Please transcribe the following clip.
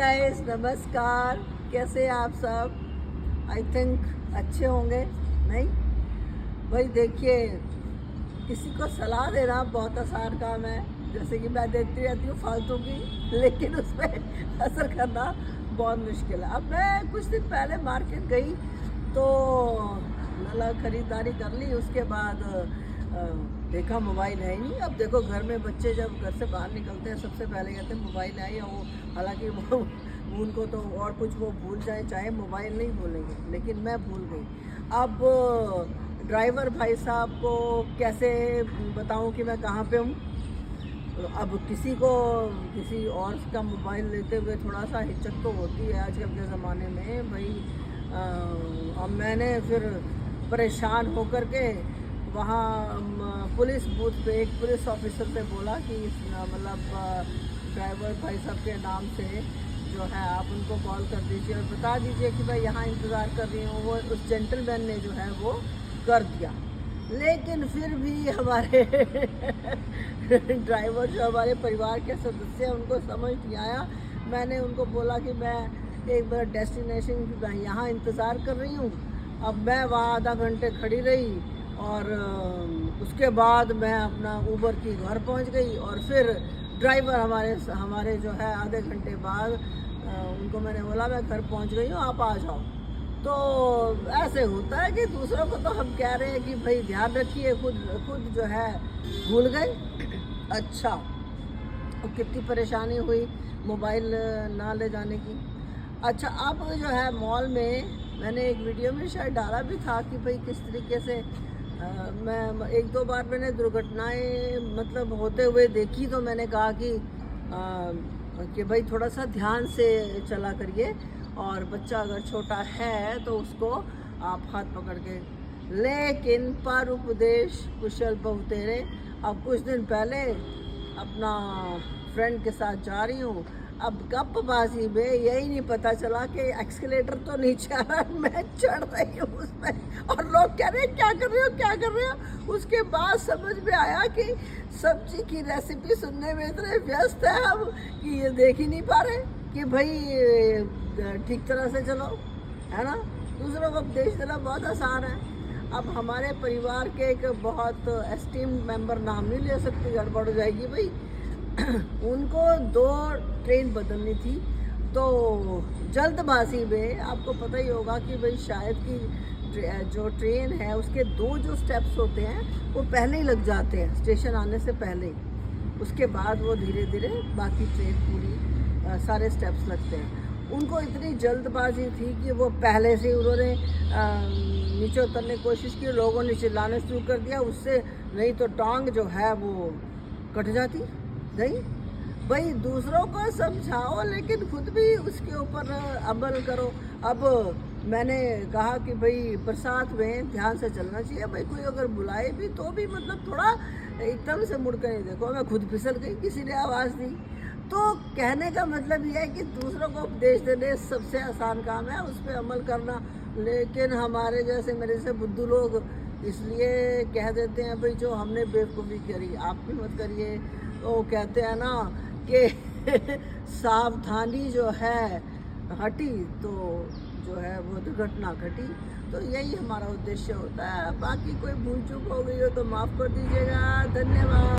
Guys नमस्कार, कैसे आप सब? आई थिंक अच्छे होंगे। नहीं भाई, देखिए, किसी को सलाह देना बहुत आसान काम है, जैसे कि मैं देती रहती हूँ फालतू की, लेकिन उस पर असर करना बहुत मुश्किल है। अब मैं कुछ दिन पहले मार्केट गई तो मतलब खरीदारी कर ली। उसके बाद देखा मोबाइल है ही नहीं। अब देखो, घर में बच्चे जब घर से बाहर निकलते हैं सबसे पहले कहते हैं मोबाइल है, या वो हालांकि वो उनको तो और कुछ वो भूल जाए, चाहे मोबाइल नहीं भूलेंगे, लेकिन मैं भूल गई। अब ड्राइवर भाई साहब को कैसे बताऊं कि मैं कहाँ पे हूँ? अब किसी को किसी और का मोबाइल लेते हुए थोड़ा सा हिचक तो होती है आजकल के ज़माने में भाई। अब मैंने फिर परेशान होकर के वहाँ पुलिस बूथ पे एक पुलिस ऑफिसर से बोला कि मतलब ड्राइवर भाई साहब के नाम से जो है आप उनको कॉल कर दीजिए और बता दीजिए कि भाई यहाँ इंतज़ार कर रही हूँ। वो उस जेंटलमैन ने जो है वो कर दिया, लेकिन फिर भी हमारे ड्राइवर जो हमारे परिवार के सदस्य हैं उनको समझ नहीं आया। मैंने उनको बोला कि मैं एक बार डेस्टिनेशन यहाँ इंतज़ार कर रही हूँ। अब मैं वहाँ आधा घंटे खड़ी रही और उसके बाद मैं अपना ऊबर की घर पहुँच गई और फिर ड्राइवर हमारे जो है आधे घंटे बाद उनको मैंने बोला मैं घर पहुँच गई हूँ, आप आ जाओ। तो ऐसे होता है कि दूसरों को तो हम कह रहे हैं कि भाई ध्यान रखिए, खुद जो है भूल गए। अच्छा, तो कितनी परेशानी हुई मोबाइल ना ले जाने की। अच्छा, अब जो है मॉल में मैंने एक वीडियो में शायद डाला भी था कि भाई किस तरीके से मैं एक दो बार मैंने दुर्घटनाएं मतलब होते हुए देखी, तो मैंने कहा कि भाई थोड़ा सा ध्यान से चला करिए, और बच्चा अगर छोटा है तो उसको आप हाथ पकड़ के। लेकिन पर उपदेश कुशल बहुतेरे। अब कुछ दिन पहले अपना फ्रेंड के साथ जा रही हूँ, अब गपबाजी में यही नहीं पता चला कि एक्सीलेटर तो नीचे आ रहा है, मैं चढ़ रही हूँ उसमें और लोग कह रहे हैं क्या कर रहे हो, क्या कर रहे हो। उसके बाद समझ में आया कि सब्जी की रेसिपी सुनने में इतने व्यस्त है हम कि ये देख ही नहीं पा रहे कि भाई ठीक तरह से चलो, है ना। दूसरों को उपदेश देना बहुत आसान है। अब हमारे परिवार के एक बहुत एस्टीम मेंबर, नाम नहीं ले सकते, गड़बड़ हो जाएगी भाई, उनको 2 ट्रेन बदलनी थी। तो जल्दबाजी में आपको पता ही होगा कि भाई शायद कि जो ट्रेन है उसके 2 जो स्टेप्स होते हैं वो पहले ही लग जाते हैं स्टेशन आने से पहले ही। उसके बाद वो धीरे धीरे बाकी ट्रेन पूरी सारे स्टेप्स लगते हैं। उनको इतनी जल्दबाजी थी कि वो पहले से उन्होंने नीचे उतरने की कोशिश की, लोगों ने चिल्लाने शुरू कर दिया उससे, नहीं तो टांग जो है वो कट जाती। नहीं भाई, दूसरों को समझाओ लेकिन खुद भी उसके ऊपर अमल करो। अब मैंने कहा कि भाई बरसात में ध्यान से चलना चाहिए, भाई कोई अगर बुलाए भी तो भी मतलब थोड़ा एकदम से मुड़ कर नहीं देखो। मैं खुद फिसल गई, किसी ने आवाज़ दी। तो कहने का मतलब ये है कि दूसरों को उपदेश देने सबसे आसान काम है, उस पर अमल करना। लेकिन हमारे जैसे मेरे जैसे बुद्धू लोग इसलिए कह देते हैं भाई जो हमने बेवकूफ़ी करी आप भी मत करिए। तो कहते हैं ना कि सावधानी जो है हटी तो जो है वो दुर्घटना घटी। तो यही हमारा उद्देश्य होता है। बाकी कोई भूल चूक हो गई हो तो माफ़ कर दीजिएगा। धन्यवाद।